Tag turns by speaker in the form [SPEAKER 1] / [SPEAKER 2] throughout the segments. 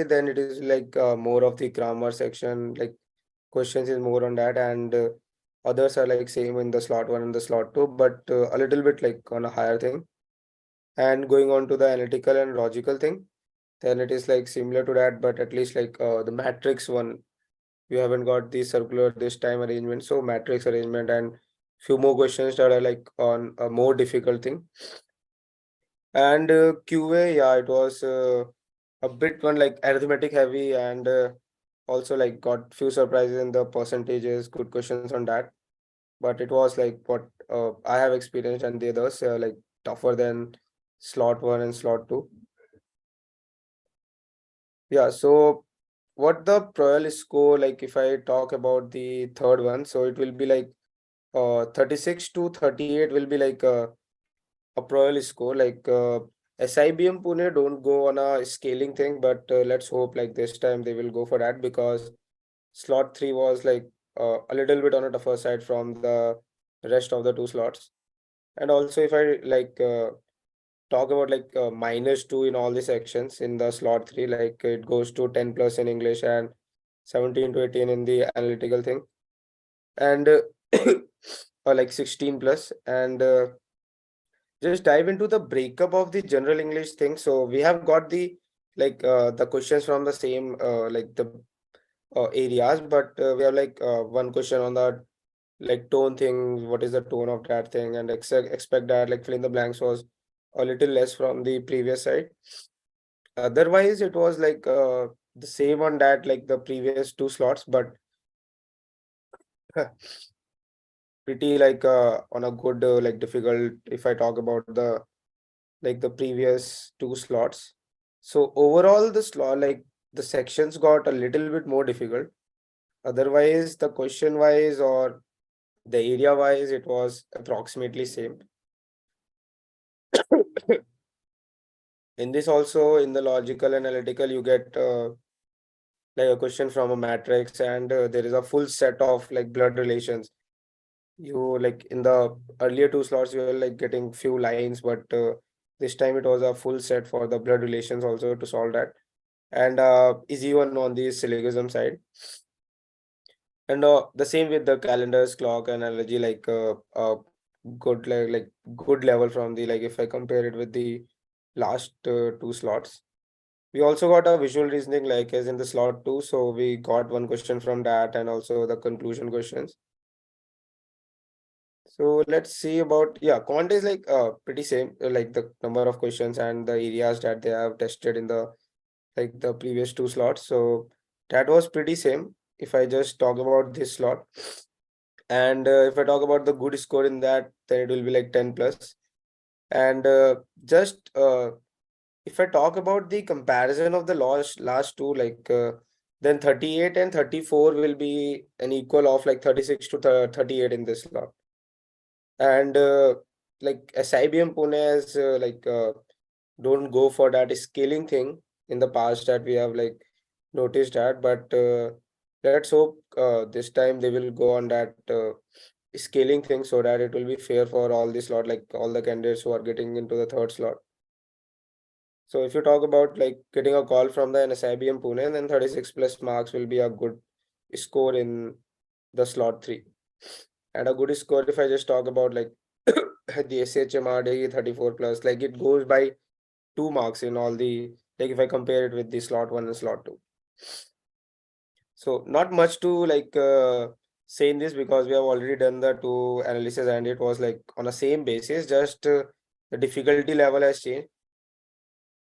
[SPEAKER 1] then it is like more of the grammar section, like questions is more on that, and others are like same in the slot one and the slot two, but a little bit like on a higher thing. And going on to the analytical and logical thing, then it is like similar to that, but at least like the matrix one, you haven't got the circular this time arrangement, so matrix arrangement and few more questions that are like on a more difficult thing. And QA, yeah, it was a bit one like arithmetic heavy, and also like got few surprises in the percentages, good questions on that. But it was like what I have experienced, and the others like tougher than slot one and slot two. Yeah, so what the Proel score, like if I talk about the third one, so it will be like 36 to 38 will be like a Proel score. Like SIBM Pune don't go on a scaling thing, but let's hope like this time they will go for that, because slot 3 was like a little bit on a tougher side from the rest of the two slots. And also if I like talk about like -2 in all the sections in the slot 3, like it goes to 10 plus in English and 17 to 18 in the analytical thing, and or like 16 plus. And just dive into the breakup of the general English thing. So we have got the questions from the same like the areas, but we have like one question on the like tone thing, what is the tone of that thing, and expect that like fill in the blanks was a little less from the previous side. Otherwise it was like the same on that like the previous two slots, but pretty like on a good like difficult if I talk about the like the previous two slots. So overall the slot like the sections got a little bit more difficult. Otherwise the question wise or the area wise it was approximately same. In this also, in the logical analytical, you get like a question from a matrix, and there is a full set of like blood relations. You like in the earlier two slots you were like getting few lines, but this time it was a full set for the blood relations also to solve that, and easy one on the syllogism side. And the same with the calendars, clock analogy, like good like good level from the like if I compare it with the last two slots. We also got a visual reasoning like as in the slot two, so we got one question from that and also the conclusion questions. So let's see about, yeah, quant is like pretty same, like the number of questions and the areas that they have tested in the like the previous two slots. So that was pretty same if I just talk about this slot. And if I talk about the good score in that, then it will be like 10 plus. And just if I talk about the comparison of the last two, like then 38 and 34 will be an equal of like 36 to 38 in this slot. And like SIBM Pune has don't go for that scaling thing in the past that we have like noticed that, but let's hope this time they will go on that scaling thing so that it will be fair for all the slot, like all the candidates who are getting into the third slot. So if you talk about like getting a call from the NSIBM Pune, then 36 plus marks will be a good score in the slot 3. And a good score if I just talk about like the SHMRD 34 plus, like it goes by 2 marks in all the, like if I compare it with the slot 1 and slot 2. So not much to like say in this, because we have already done the two analysis and it was like on a same basis, just the difficulty level has changed.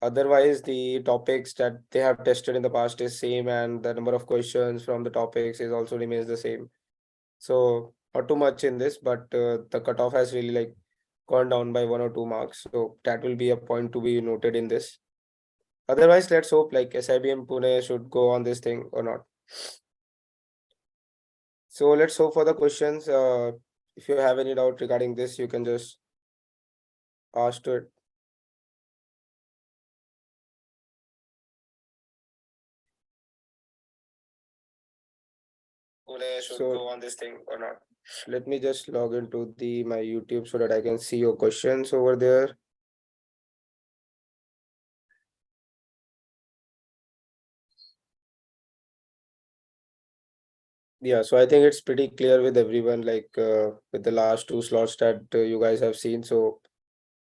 [SPEAKER 1] Otherwise, the topics that they have tested in the past is same, and the number of questions from the topics is also remains the same. So not too much in this, but the cutoff has really like gone down by 1 or 2 marks. So that will be a point to be noted in this. Otherwise, let's hope like SIBM Pune should go on this thing or not. So let's hope for the questions. If you have any doubt regarding this, you can just ask to it. Pune should go on this thing or not. Let me just log into the my YouTube so that I can see your questions over there. Yeah, so I think it's pretty clear with everyone, like with the last two slots that you guys have seen. So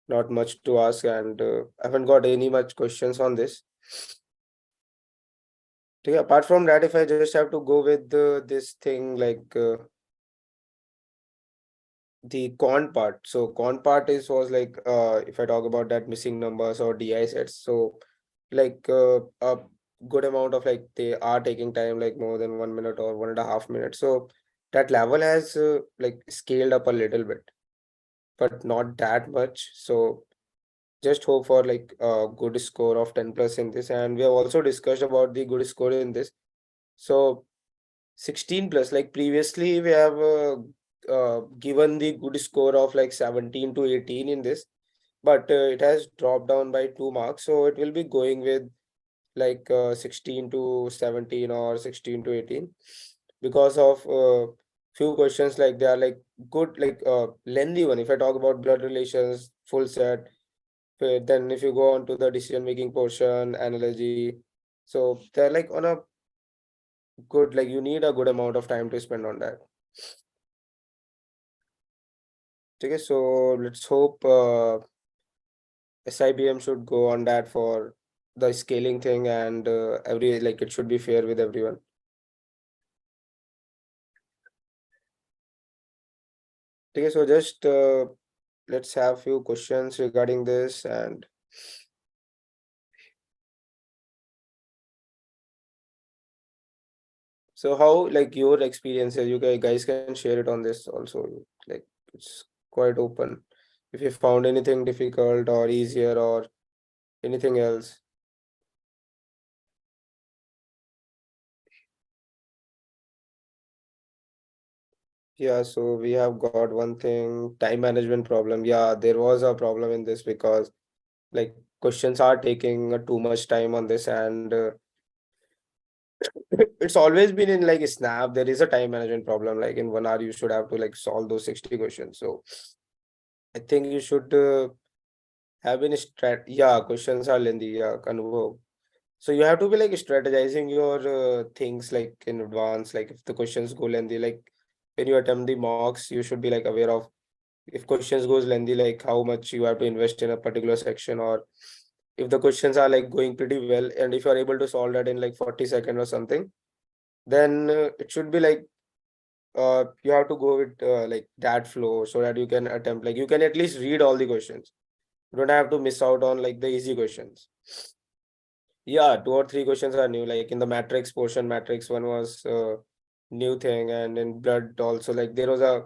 [SPEAKER 1] not much to ask, and I haven't got any much questions on this. Okay, apart from that, if I just have to go with this thing, like the con part. So con part is was like if I talk about that missing numbers or DI sets. So like a good amount of like they are taking time, like more than 1 minute or 1.5 minutes. So that level has like scaled up a little bit, but not that much. So just hope for like a good score of 10 plus in this. And we have also discussed about the good score in this. So 16 plus, like previously we have given the good score of like 17 to 18 in this, but it has dropped down by 2 marks. So it will be going with like 16 to 17 or 16 to 18 because of few questions like they are like good, like lengthy one. If I talk about blood relations, full set, then if you go on to the decision making portion, analogy, so they're like on a good, like you need a good amount of time to spend on that. Okay, so let's hope SIBM should go on that for the scaling thing, and every like it should be fair with everyone. Okay, so just let's have few questions regarding this. And so how like your experiences, you guys can share it on this also, like it's quite open. If you found anything difficult or easier or anything else. Yeah, so we have got one thing, time management problem. Yeah, there was a problem in this because like questions are taking too much time on this, and it's always been in like Snap. There is a time management problem. Like in 1 hour, you should have to like solve those 60 questions. So I think you should have been yeah, questions are lengthy. Yeah, Anubhav. So you have to be like strategizing your things like in advance. Like if the questions go lengthy, like when you attempt the mocks, you should be like aware of if questions goes lengthy, like how much you have to invest in a particular section, or if the questions are like going pretty well, and if you are able to solve that in like 40 seconds or something, then it should be like you have to go with like that flow so that you can attempt, like you can at least read all the questions. You don't have to miss out on like the easy questions. Yeah, 2 or 3 questions are new, like in the matrix portion, matrix one was new thing, and in blood also, like there was a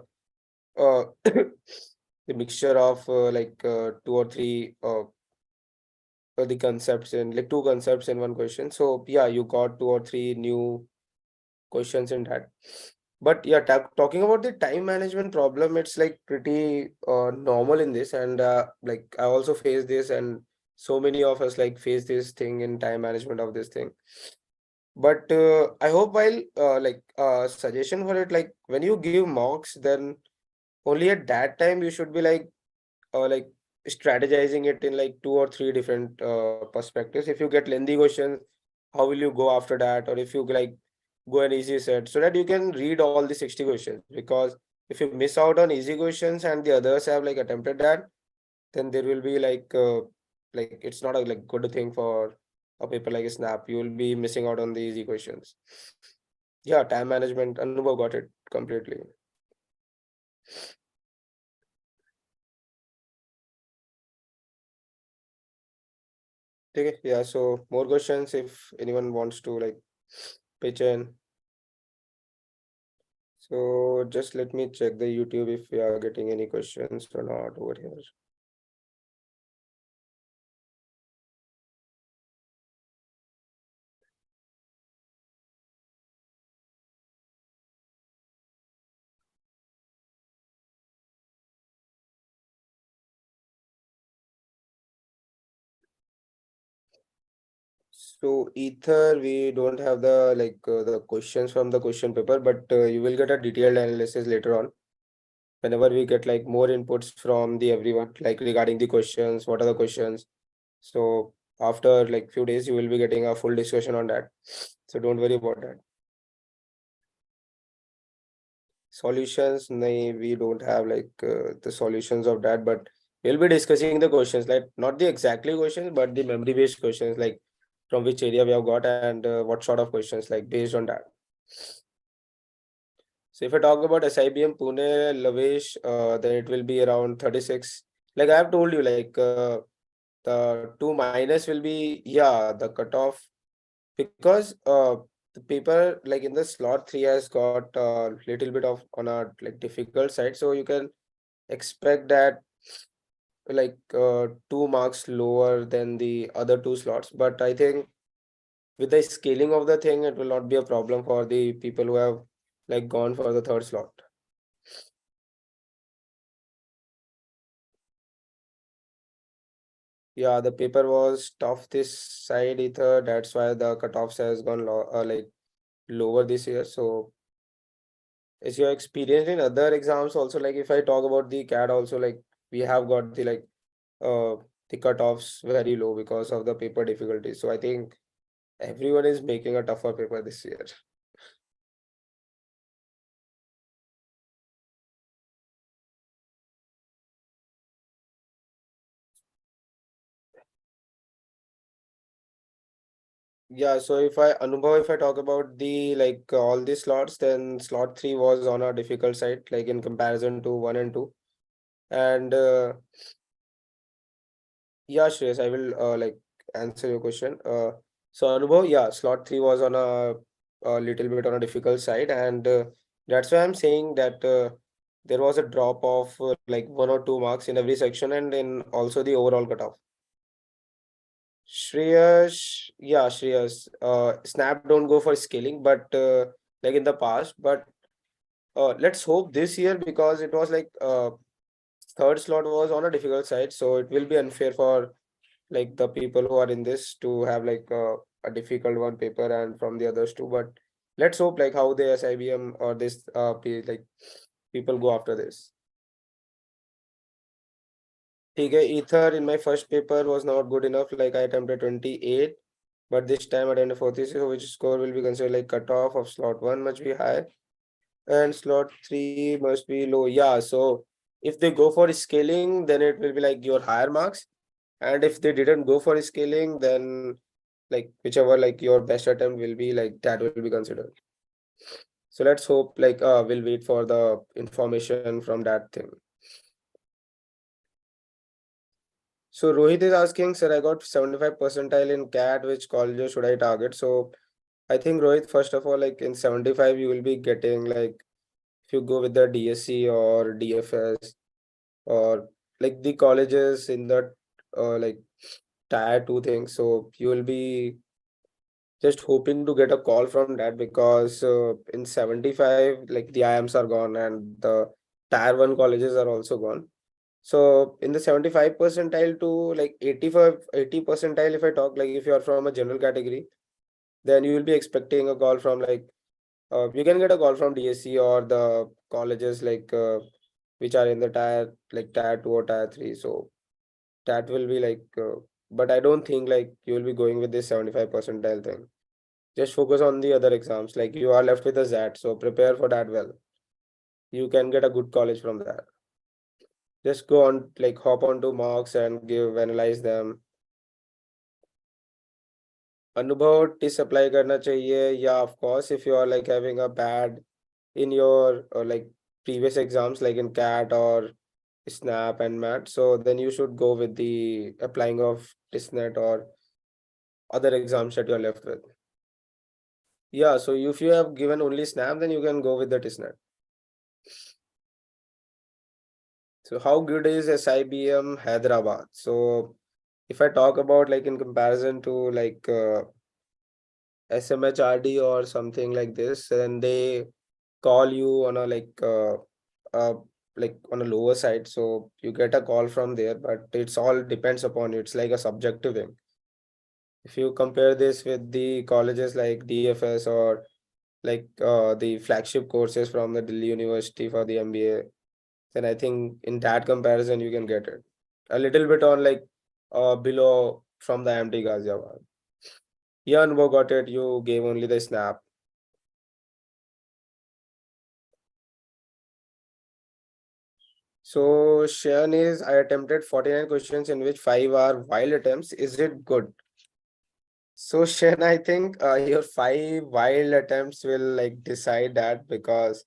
[SPEAKER 1] the mixture of like 2 or 3 the concepts in like 2 concepts in one question. So yeah, you got 2 or 3 new questions in that. But yeah, talking about the time management problem, it's like pretty normal in this, and like I also face this, and so many of us like face this thing in time management of this thing. But I hope while like suggestion for it, like when you give mocks, then only at that time you should be like strategizing it in like 2 or 3 different perspectives. If you get lengthy questions, how will you go after that? Or if you like go an easy set, so that you can read all the 60 questions. Because if you miss out on easy questions and the others have like attempted that, then there will be like it's not a like good thing for a paper like a Snap. You will be missing out on the easy questions. Yeah, time management. Anubhav got it completely. Okay, yeah. So more questions if anyone wants to like pitch in. So just let me check the YouTube if we are getting any questions or not over here. So Ether, we don't have the the questions from the question paper, but you will get a detailed analysis later on whenever we get like more inputs from the everyone, like regarding the questions, what are the questions. So after like few days, you will be getting a full discussion on that. So don't worry about that. Solutions, nay, we don't have like the solutions of that, but we'll be discussing the questions, like not the exactly questions, but the memory based questions, like from which area we have got and what sort of questions, like based on that. So if I talk about SIBM Pune, Lavesh, then it will be around 36. Like I have told you, like the two minus will be, yeah, the cutoff, because the paper like in the slot 3 has got a little bit of on a like difficult side, so you can expect that like 2 marks lower than the other two slots. But I think with the scaling of the thing, it will not be a problem for the people who have like gone for the third slot. Yeah, the paper was tough this side either. That's why the cutoffs has gone like lower this year. So is your experience in other exams also, like if I talk about the CAD also, like we have got uh the cutoffs very low because of the paper difficulty. So I think everyone is making a tougher paper this year. Yeah, so if I Anubhav, if I talk about the like all the slots, then slot 3 was on a difficult side, like in comparison to 1 and 2. And yeah, Shreyas, I will like answer your question. So Anubhav, yeah, slot 3 was on a little bit on a difficult side, and that's why I'm saying that there was a drop of like 1 or 2 marks in every section and in also the overall cutoff. Shreyas, yeah, Shreyas, Snap don't go for scaling, but like in the past, but let's hope this year, because it was like third slot was on a difficult side, so it will be unfair for like the people who are in this to have like a difficult one paper and from the others too. But let's hope like how the SIBM or this like people go after this. Okay, ether in my first paper was not good enough. Like I attempted 28, but this time I attempted 46, so which score will be considered like cutoff of slot 1 must be high and slot 3 must be low. Yeah, so if they go for scaling, then it will be like your higher marks. And if they didn't go for scaling, then like whichever like your best attempt will be, like that will be considered. So let's hope like we'll wait for the information from that thing. So Rohit is asking, sir, I got 75 percentile in CAT, which college should I target? So I think Rohit, first of all, like in 75, you will be getting like if you go with the DSC or DFS or like the colleges in the like tier 2 thing. So you will be just hoping to get a call from that, because in 75 like the IIMs are gone and the tier 1 colleges are also gone. So in the 75 percentile to like 85 80 percentile, if I talk like if you are from a general category, then you will be expecting a call from like you can get a call from DSC or the colleges like which are in the tier 2 or tier 3. So that will be like but I don't think like you will be going with this 75 percentile thing. Just focus on the other exams. Like you are left with a ZAT, so prepare for that well. You can get a good college from that. Just go on, like hop onto marks and analyze them. अनुभव TISS apply करना चाहिए, yeah, of course, if you are like having a bad in your like previous exams like in CAT or SNAP and MAT, so then you should go with the applying of TISNET or other exams that you're left with. Yeah, so if you have given only SNAP, then you can go with the TISNET. So how good is SIBM Hyderabad? So if I talk about like in comparison to like SMHRD or something like this, then they call you on a uh like on a lower side. So you get a call from there, but it's all depends upon you. It's like a subjective thing. If you compare this with the colleges like DFS or like the flagship courses from the Delhi University for the MBA, then I think in that comparison you can get it a little bit on like below from the MT Ghaziabad. Yeah, Anubhav got it. You gave only the snap. So Shayan is, I attempted 49 questions in which 5 are wild attempts. Is it good? So Shayan, I think your 5 wild attempts will like decide that, because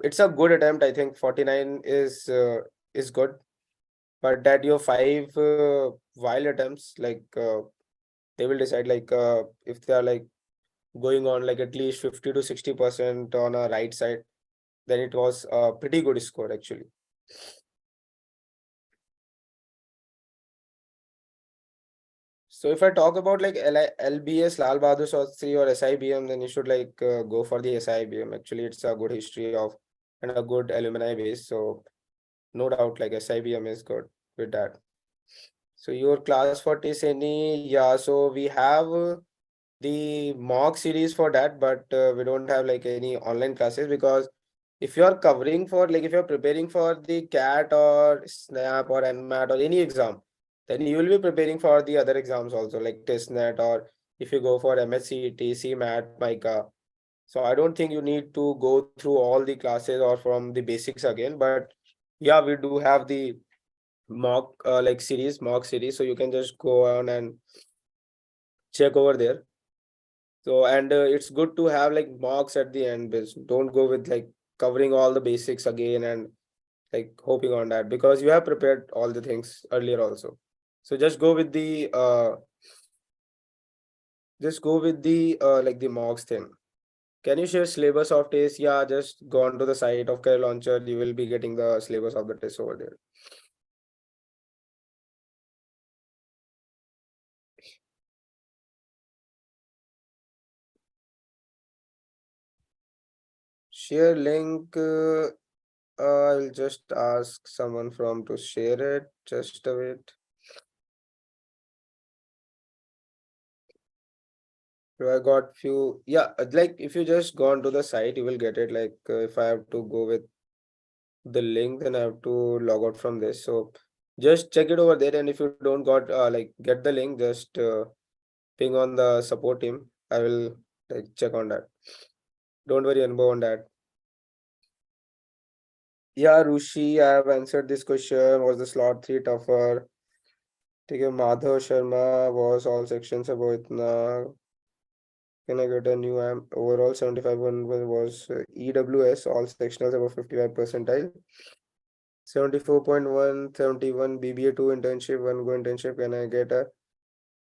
[SPEAKER 1] it's a good attempt. I think 49 is good, but that your 5 wild attempts, like they will decide, like if they are like going on like at least 50 to 60% on a right side, then it was a pretty good score actually. So if I talk about like LBS, Lal Bahadur Shastri, or SIBM, then you should like go for the SIBM. Actually, it's a good history of and a good alumni base. So no doubt, like SIBM is good with that. So your class 40 Seni, yeah. So we have the mock series for that, but we don't have like any online classes, because if you are covering for like if you're preparing for the CAT or SNAP or NMAT or any exam, then you will be preparing for the other exams also, like TestNet, or if you go for MSCET, CMAT, MICA. So I don't think you need to go through all the classes or from the basics again. But yeah, we do have the mock series, so you can just go on and check over there. So, and it's good to have like mocks at the end, but don't go with like covering all the basics again and like hoping on that, because you have prepared all the things earlier also. So just go with the like the mocks thing. Can you share syllabus of test? Yeah, just go on to the site of Career Launcher. You will be getting the syllabus of the test over there. Share link. I'll just ask someone from to share it. Just a bit. So I got few, yeah, like if you just go onto the site, you will get it. Like if I have to go with the link, then I have to log out from this. So just check it over there. And if you don't got like get the link, just ping on the support team. I will like check on that. Don't worry, Anubhav, on that. Yeah, Rushi, I have answered this question. Was the slot 3 tougher? Okay, Madhav Sharma was all sections about itna. Can I get a new amp? Overall, 75 one was EWS, all sectionals above 55 percentile. 74.1, 71 BBA 2 internship, 1 go internship. Can I get a?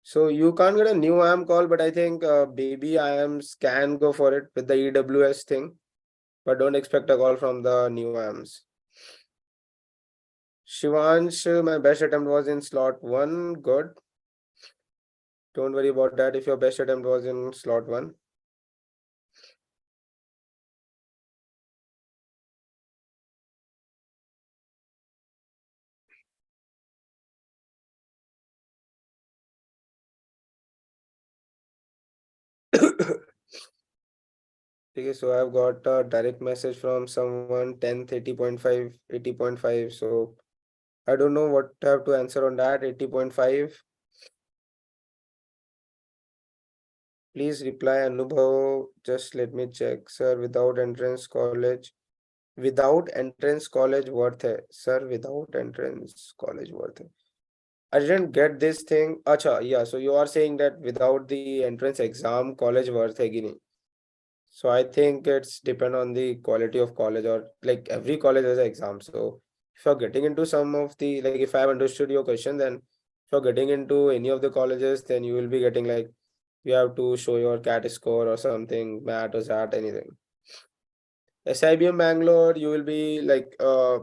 [SPEAKER 1] So you can't get a new AM call, but I think baby IAMs can go for it with the EWS thing, but don't expect a call from the new AMs. Shivansh, my best attempt was in slot 1. Good. Don't worry about that if your best attempt was in slot 1. Okay, so I've got a direct message from someone 10th 80.5, 80.5. So I don't know what I have to answer on that. 80.5. Please reply Anubhav. Just let me check, sir. Without entrance college worth hai. Sir, without entrance college worth hai. I didn't get this thing. Acha, yeah. So you are saying that without the entrance exam, college worth hai ki nahi? So I think it's depend on the quality of college, or like every college has an exam. So if you're getting into some of the, like if I have understood your question, then if you're getting into any of the colleges, then you will be getting like you have to show your CAT score or something, MAT or SAT, anything. SIBM Bangalore, you will be like a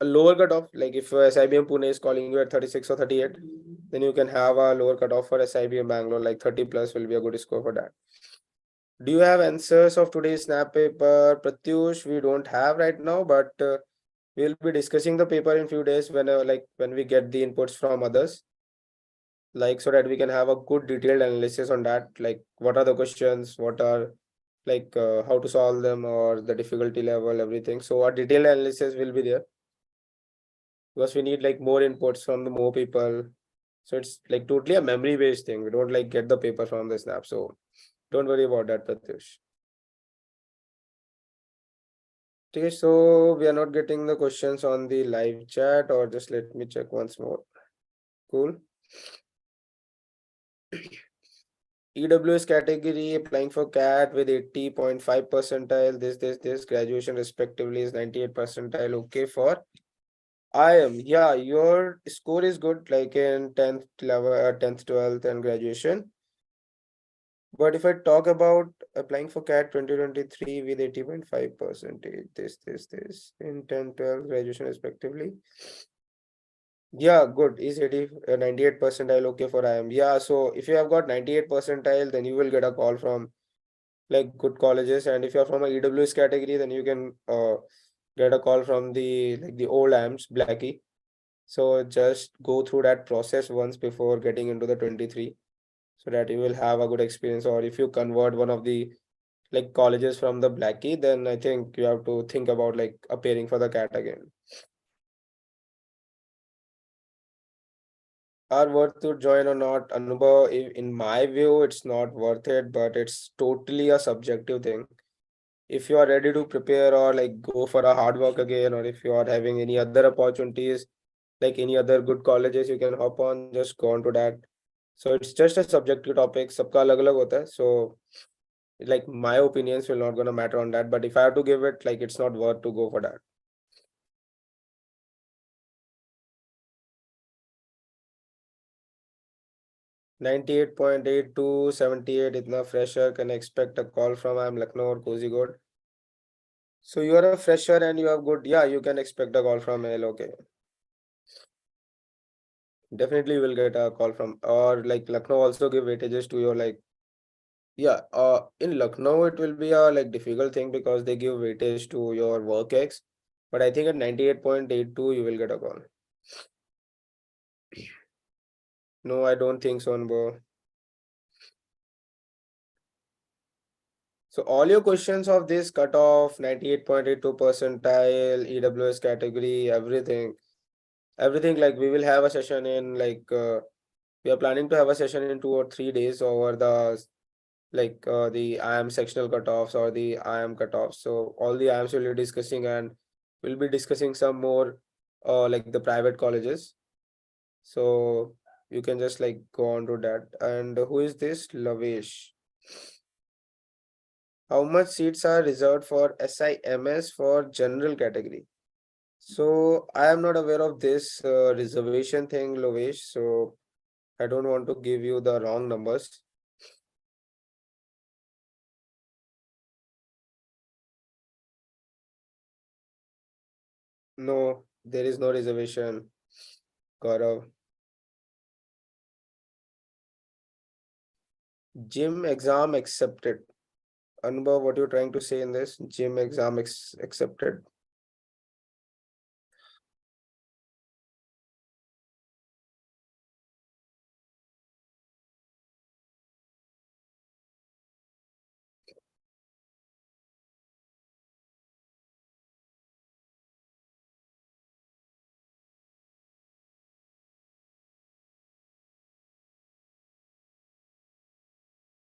[SPEAKER 1] lower cutoff. Like if SIBM Pune is calling you at 36 or 38, then you can have a lower cutoff for SIBM Bangalore, like 30 plus will be a good score for that. Do you have answers of today's snap paper? Pratyush, we don't have right now, but we'll be discussing the paper in few days when like when we get the inputs from others, like so that we can have a good detailed analysis on that, like what are the questions, what are like how to solve them, or the difficulty level, everything. So our detailed analysis will be there, because we need like more inputs from the more people. So it's like totally a memory based thing. We don't like get the paper from the snap. So don't worry about that, Pratyush. Okay, so we are not getting the questions on the live chat, or just let me check once more. Cool. EWS category applying for CAT with 80.5 percentile, this graduation respectively is 98 percentile. Okay for yeah, your score is good, like in 10th level, 10th, 12th, and graduation. But if I talk about applying for CAT 2023 with 80.5 percentage, this in 10th, 12th, graduation respectively. Yeah, good. Is 98 percentile okay for IM? Yeah, so if you have got 98 percentile, then you will get a call from like good colleges, and if you're from a EWS category, then you can get a call from the like the old IMs, Blackie. So just go through that process once before getting into the 23, so that you will have a good experience. Or if you convert one of the like colleges from the Blackie, then I think you have to think about like appearing for the CAT again. Are worth to join or not? Anubhav, in my view, it's not worth it, but it's totally a subjective thing. If you are ready to prepare or like go for a hard work again, or if you are having any other opportunities, like any other good colleges, you can hop on, just go on to that. So it's just a subjective topic. Sabka alag alag hota hai. So like my opinions will not gonna matter on that. But if I have to give it, like it's not worth to go for that. 98.8 to 78, itna fresher can expect a call from I'm Lucknow or Kozhikode. So you are a fresher and you have good, yeah, you can expect a call from LOK. Definitely you will get a call from, or like Lucknow also give weightages to your like, yeah, in Lucknow it will be a like difficult thing because they give weightage to your work ex. But I think at 98.82 you will get a call. No, I don't think so, Anbo. So all your questions of this cutoff, 98.82 percentile, EWS category, everything like we will have a session in like we are planning to have a session in 2 or 3 days over the IM sectional cutoffs or the IM cutoffs. So all the IMs will be discussing, and we'll be discussing some more like the private colleges. So you can just like go on to that. And who is this? Lavesh. How much seats are reserved for SIMS for general category? So I am not aware of this reservation thing, Lovesh. So I don't want to give you the wrong numbers. No, there is no reservation, Gaurav. Gym exam accepted. Anubhav, what you're trying to say in this? Gym exam accepted.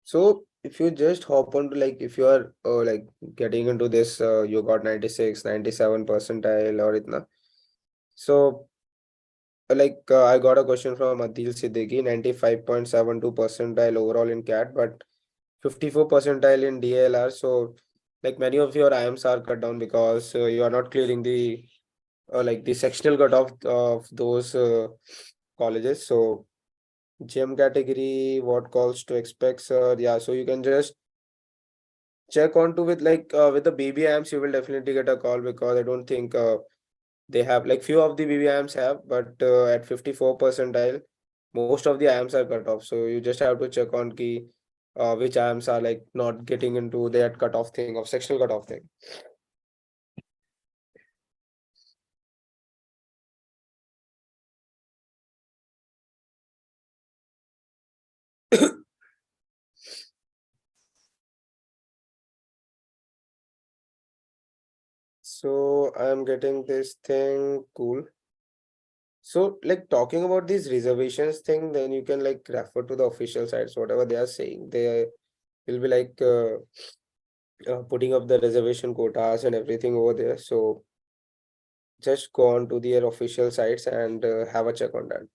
[SPEAKER 1] So if you just hop on to like if you are like getting into this, you got 96, 97 percentile or itna. So I got a question from Adil Siddiqui, 95.72 percentile overall in CAT, but 54 percentile in DLR. So like many of your IMs are cut down because you are not clearing the like the sectional cutoff of those colleges. So GM category, what calls to expect, sir? Yeah, so you can just check on to with like with the BB amps, you will definitely get a call because I don't think they have like few of the BB amps have, but at 54 percentile, most of the amps are cut off. So you just have to check on key which amps are like not getting into that cutoff thing of sectional cutoff thing. So I'm getting this thing cool. So like talking about these reservations thing, then you can like refer to the official sites, whatever they are saying. They will be like putting up the reservation quotas and everything over there. So just go on to their official sites and have a check on that.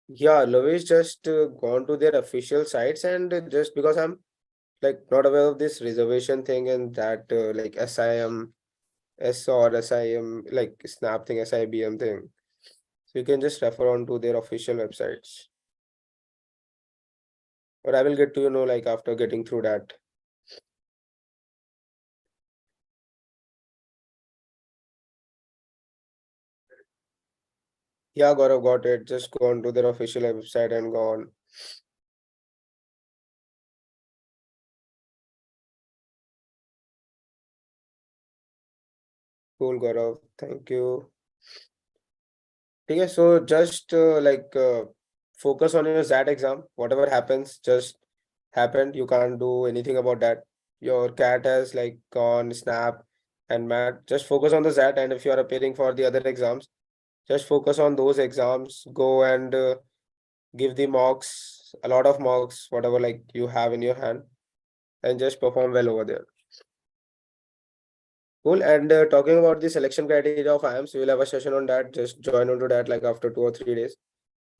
[SPEAKER 1] Yeah, Lovesh just gone to their official sites, and just because I'm like not aware of this reservation thing and that like SIM S or SIM like Snap thing, SIBM thing. So you can just refer on to their official websites. Or I will get to like after getting through that. Yeah, Gaurav got it. Just go on to their official website and go on. Cool, Gaurav. Thank you. Okay, so just focus on your ZAT exam. Whatever happens, just happened. You can't do anything about that. Your cat has like gone, snap, and mat. Just focus on the ZAT, and if you are appearing for the other exams, just focus on those exams. Go and give the mocks, a lot of mocks, whatever like you have in your hand, and just perform well over there. Cool. And talking about the selection criteria of IIMs, we will have a session on that. Just join onto that like after 2 or 3 days.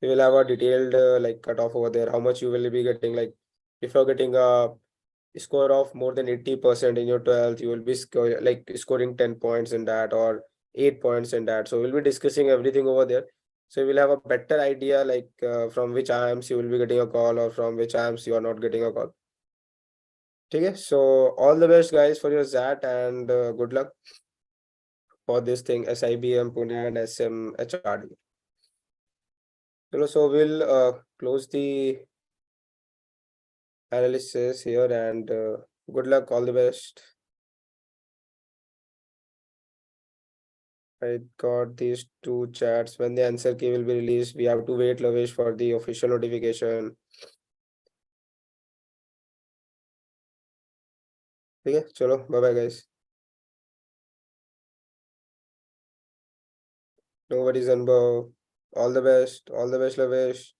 [SPEAKER 1] We will have a detailed like cutoff over there. How much you will be getting? Like if you're getting a score of more than 80% in your 12th, you will be scoring 10 points in that or 8 points in that. So we'll be discussing everything over there. So we'll have a better idea like from which IIMs you will be getting a call or from which IIMs you are not getting a call. Okay, so all the best guys for your ZAT and good luck for this thing SIBM Pune and SMHRD. So we'll close the analysis here and good luck, all the best. I got these two chats. When the answer key will be released, we have to wait, Lavesh, for the official notification. Okay, chalo, bye bye, guys. No worries, Anubhav. All the best, Lavesh.